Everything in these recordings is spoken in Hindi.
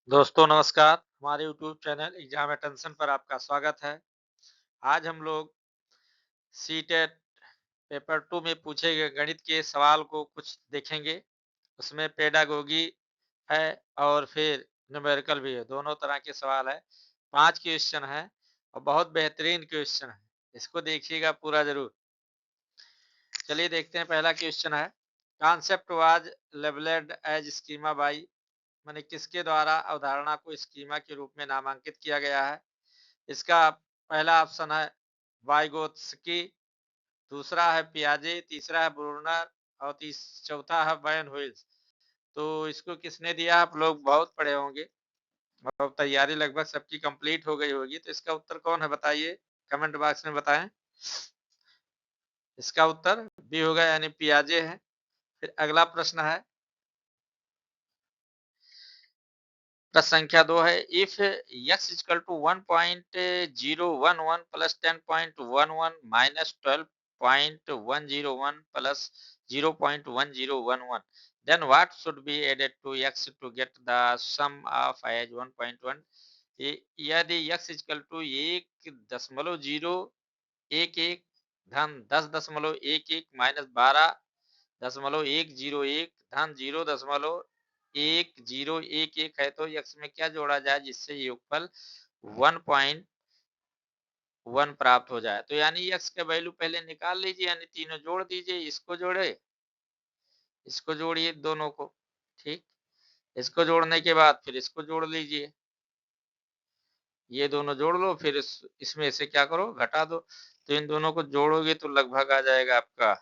दोस्तों नमस्कार, हमारे यूट्यूब चैनल एग्जाम अटेंशन पर आपका स्वागत है। आज हम लोग सीटेट पेपर 2 में पूछे गए गणित के सवाल को कुछ देखेंगे। उसमें पेडागोगी है और फिर न्यूमेरिकल भी है, दोनों तरह के सवाल है। 5 क्वेश्चन है और बहुत बेहतरीन क्वेश्चन है। इसको देखिएगा पूरा ज़रूर। चलिए देखते हैं, पहला क्वेश्चन है, concept was labelled as schema by, माने किसके द्वारा अवधारणा को स्कीमा के रूप में नामांकित किया गया है। इसका पहला ऑप्शन है वाइगोत्स्की, दूसरा है पियाजे, तीसरा है ब्रूनर और चौथा है वैन हुइल्स। तो इसको किसने दिया, आप लोग बहुत पढ़े होंगे और तैयारी लगभग सबकी कंप्लीट हो गई होगी। तो इसका उत्तर कौन है बताइए, कमेंट बॉक्स में बताएं। इसका उत्तर बी होगा, यानी पियाजे है। फिर अगला प्रश्न है, प्रश्न संख्या 2 है, if x equal to 1.011 plus 10.11 minus 12.101 plus 0.1011, then what should be added to x to get the sum of as 1.1। यदि x इक्वल टू 1.011 धन 10.11 माइनस 12.101 धन 0.1011 है, तो x में क्या जोड़ा जाए जिससे योगफल 1.1 प्राप्त हो जाए। तो यानी x का वैल्यू पहले निकाल लीजिए, यानी तीनों जोड़ दीजिए, इसको जोड़े, इसको जोड़िए दोनों को, ठीक। इसको जोड़ने के बाद फिर इसको जोड़ लीजिए, ये दोनों जोड़ लो, फिर इसमें से क्या करो, घटा दो। तो इन दोनों को जोड़ोगे तो लगभग आ जाएगा आपका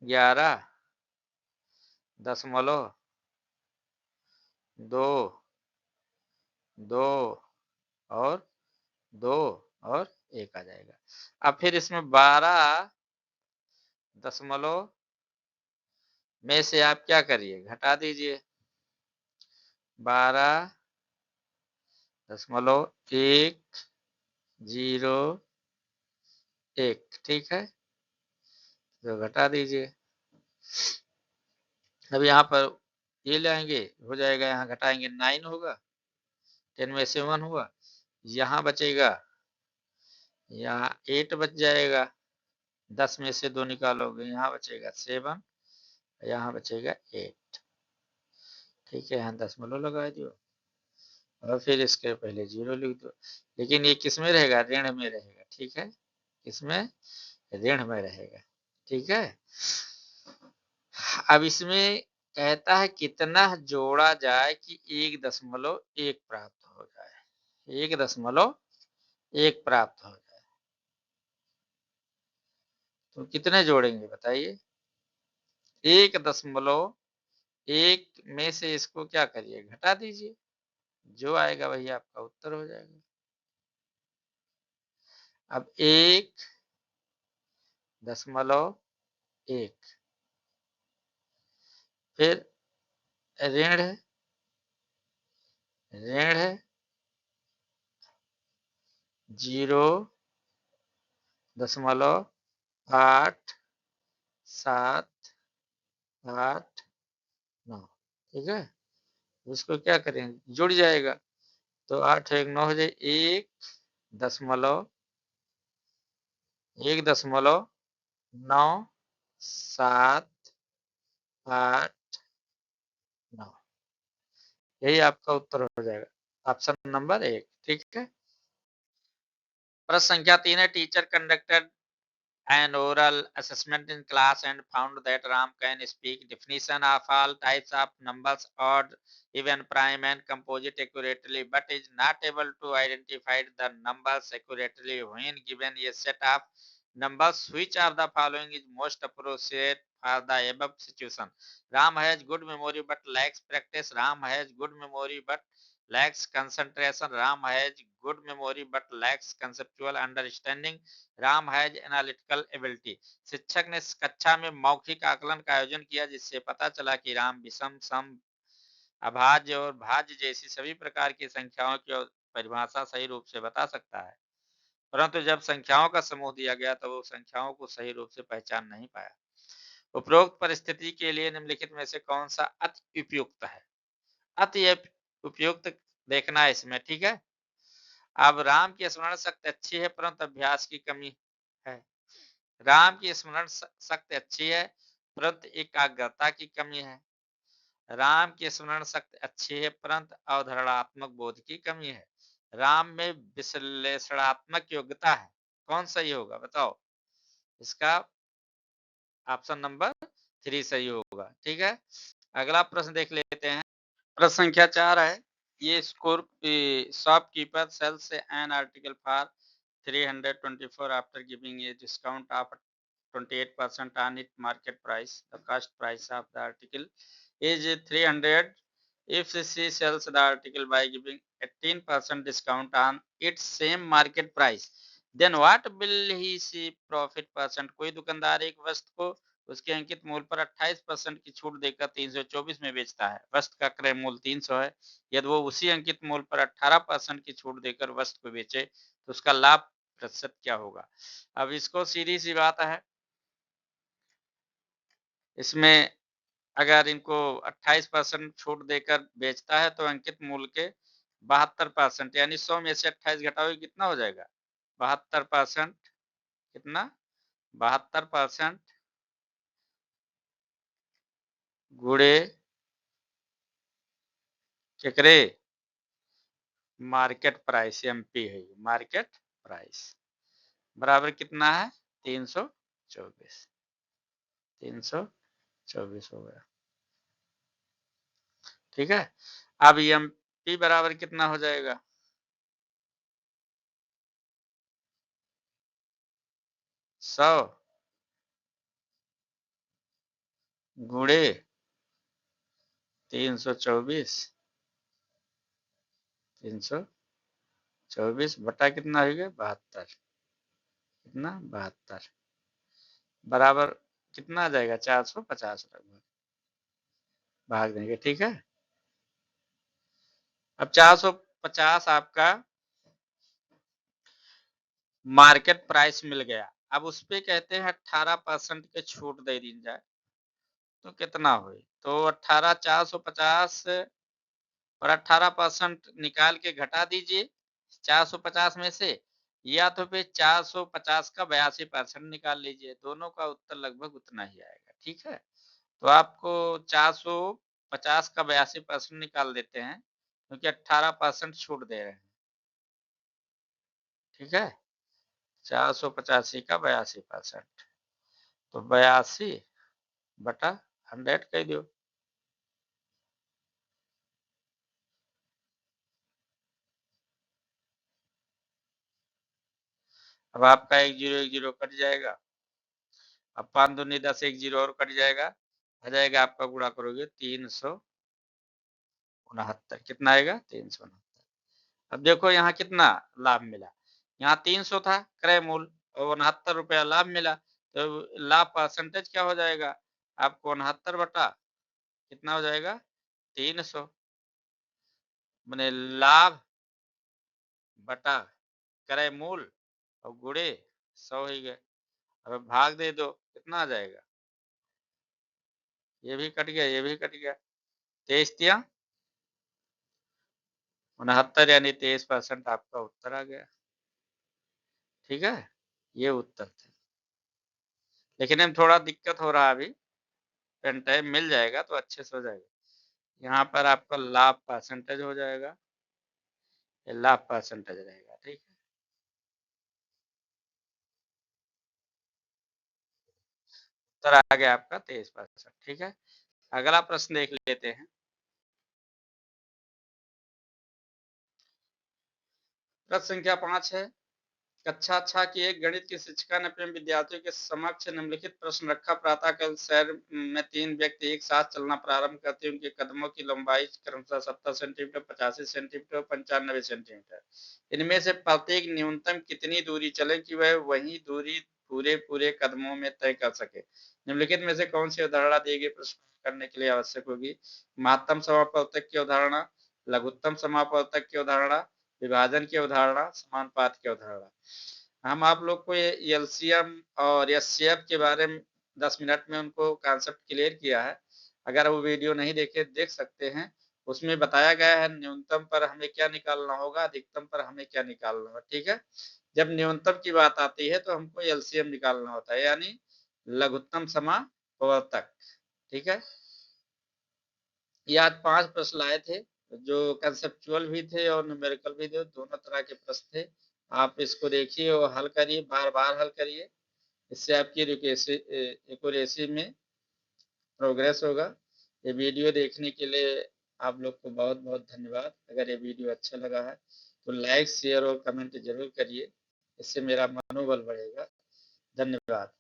11.2 और 2 और 1 आ जाएगा। अब फिर इसमें 12 में से आप क्या करिए, घटा दीजिए, 12.101, ठीक है, तो घटा दीजिए। अब यहाँ पर ये लाएंगे, हो जाएगा, यहाँ घटाएंगे 9 होगा, 10 में से 1 हुआ, यहाँ बचेगा, यहाँ 8 बच जाएगा, 10 में से 2 निकालोगे, यहाँ बचेगा 7, यहाँ बचेगा 8, ठीक है। यहाँ दशमलव लगा दो और फिर इसके पहले 0 लिख दो। लेकिन ये किस में रहेगा, ऋण में रहेगा, ठीक है, किसमें, ऋण में रहेगा, ठीक है। अब इसमें कहता है कितना जोड़ा जाए कि 1.1 प्राप्त हो जाए, 1.1 प्राप्त हो जाए। तो कितने जोड़ेंगे बताइए, 1.1 में से इसको क्या करिए, घटा दीजिए, जो आएगा वही आपका उत्तर हो जाएगा। अब 1.1 फिर ऋण है, ऋण है 0.8789, ठीक है। उसको क्या करेंगे, जुड़ जाएगा, तो 8 1 9 हो जाए, 1.9789, यही आपका उत्तर हो जाएगा, ऑप्शन नंबर 1, ठीक है। प्रश्न संख्या 3 है, teacher conducted an oral assessment in class and found that Ram can speak definition of all types of numbers, odd, even, prime and composite accurately, but is not able to identify the numbers accurately when given a set of numbers. Which of the following is most appropriate for the above situation? Ram has good memory but lacks practice. Ram has good memory but lacks concentration. Ram has good memory but lacks conceptual understanding. Ram has analytical ability. शिक्षक ने कक्षा में मौखिक आकलन का आयोजन किया, जिससे पता चला कि राम विषम, सम, अभाज्य और भाज्य जैसी सभी प्रकार की संख्याओं की परिभाषा सही रूप से बता सकता है, परंतु जब संख्याओं का समूह दिया गया तो वो संख्याओं को सही रूप से पहचान नहीं पाया। उपरोक्त परिस्थिति के लिए निम्नलिखित में से कौन सा अति उपयुक्त है। अति उपयुक्त देखना है इसमें, ठीक है। अब राम की स्मरण शक्ति अच्छी है परंतु अभ्यास की कमी है। राम की स्मरण शक्ति अच्छी है परंतु एकाग्रता की कमी है। राम की स्मरण शक्ति अच्छी है परंतु अवधारणात्मक बोध की कमी है। राम में विश्लेषणात्मक योग्यता है। कौन सही होगा बताओ? इसका ऑप्शन नंबर 3 सही होगा, ठीक है। अगला प्रश्न देख लेते हैं। प्रश्न संख्या 4 है। ये score shopkeeper sells an article for 324 after giving a discount of 28% on its market price. The cost price of the article is 300. If she sells the article by giving 18% discount on its same market price, then what will he see profit percent? कोई दुकानदार एक वस्तु को उसके अंकित मूल्य पर 28% की छूट देकर 324 में बेचता है। वस्तु का क्रय मूल्य 300 है। यदि वो उसी अंकित मूल्य पर 18% की छूट देकर वस्तु को बेचे तो उसका लाभ प्रतिशत क्या होगा? अब इसको सीधी सी बात है, इसमें अगर इनको 28% छूट देकर बेचता है तो अंकित मूल्य के 72% यानी 100 में से 28 घटाओगे कितना हो जाएगा? 72% कितना? 72% गुणे केकरे मार्केट प्राइस, एमपी है मार्केट प्राइस, बराबर कितना है? 324। 324 हो गया, ठीक है। अब एमपी बराबर कितना हो जाएगा? 100 गुणे 324 324 बटा कितना हो गया? 72। कितना? 72 बराबर कितना आ जाएगा? 450 लगभग भाग देंगे, ठीक है। अब 450 आपका मार्केट प्राइस मिल गया। अब उस पे कहते हैं 18% के छूट दे दी जाए तो कितना हुई? तो 18 450 और 18% निकाल के घटा दीजिए 450 में से, या तो फिर 450 का 82% निकाल लीजिए। दोनों का उत्तर लगभग उतना ही आएगा, ठीक है। तो आपको 450 का 82% निकाल देते हैं क्योंकि 18% छूट दे रहे हैं, ठीक है। 485 का 82%, तो 82 बटा 100 कह दो। अब आपका 1 0 1 0 कट जाएगा। अब 5 दूनी 10, 1 0 और कट जाएगा, आ जाएगा आपका गुणा करोगे 369। कितना आएगा? 369। अब देखो यहाँ कितना लाभ मिला। यहाँ 300 था क्रय मूल्य और 69 रुपया लाभ मिला, तो लाभ परसेंटेज क्या हो जाएगा आपको? 69 बटा कितना हो जाएगा? 300, मैंने लाभ बटा क्रय मूल्य और गुणे 100 ही गए। अब भाग दे दो, कितना आ जाएगा? ये भी कट गया, ये भी कट गया। 23 तिया 69 यानी 23% आपका उत्तर आ गया, ठीक है। ये उत्तर थे, लेकिन हम थोड़ा दिक्कत हो रहा है अभी, पेन टाइम मिल जाएगा तो अच्छे से हो जाएगा। यहाँ पर आपका लाभ परसेंटेज हो जाएगा, ये लाभ परसेंटेज रहेगा, ठीक है। उत्तर आ गया आपका 23%, ठीक है। अगला प्रश्न देख लेते हैं। प्रश्न संख्या 5 है। कक्षा 6 की एक गणित की शिक्षिका ने अपने विद्यार्थियों के समक्ष निम्नलिखित प्रश्न रखा। प्रातःकाल शहर में 3 व्यक्ति एक साथ चलना प्रारंभ करते हैं। उनके कदमों की लंबाई क्रमशः 70 सेंटीमीटर, 85 सेंटीमीटर और 95 सेंटीमीटर। इनमें से प्रत्येक न्यूनतम कितनी दूरी चले कि वह वही दूरी पूरे पूरे कदमों में तय कर सके? निम्नलिखित में से कौन सी अवधारणा दी गई प्रश्न करने के लिए आवश्यक होगी? महत्तम समापवर्तक की अवधारणा, लघुत्तम समापवर्तक की अवधारणा, विभाजन की अवधारणा, समानुपात की अवधारणा। हम आप लोग को ये एलसीएम और एचसीएफ के बारे में 10 मिनट में उनको कॉन्सेप्ट क्लियर किया है। अगर वो वीडियो नहीं देखे देख सकते हैं, उसमें बताया गया है न्यूनतम पर हमें क्या निकालना होगा, अधिकतम पर हमें क्या निकालना होगा, ठीक है। जब न्यूनतम की बात आती है तो हमको एलसीएम निकालना होता है, यानी लघुत्तम समापवर्तक, ठीक है। ये आज 5 प्रश्न लाए थे, जो कंसेप्चुअल भी थे और न्यूमेरिकल भी थे, दोनों तरह के प्रश्न थे। आप इसको देखिए और हल करिए, बार-बार हल करिए, इससे आपकी एक्यूरेसी में प्रोग्रेस होगा। ये वीडियो देखने के लिए आप लोग को बहुत-बहुत धन्यवाद। अगर ये वीडियो अच्छा लगा है तो लाइक, शेयर और कमेंट ज़रूर करिए, इससे मेरा मनोबल बढ़ेगा। धन्यवाद।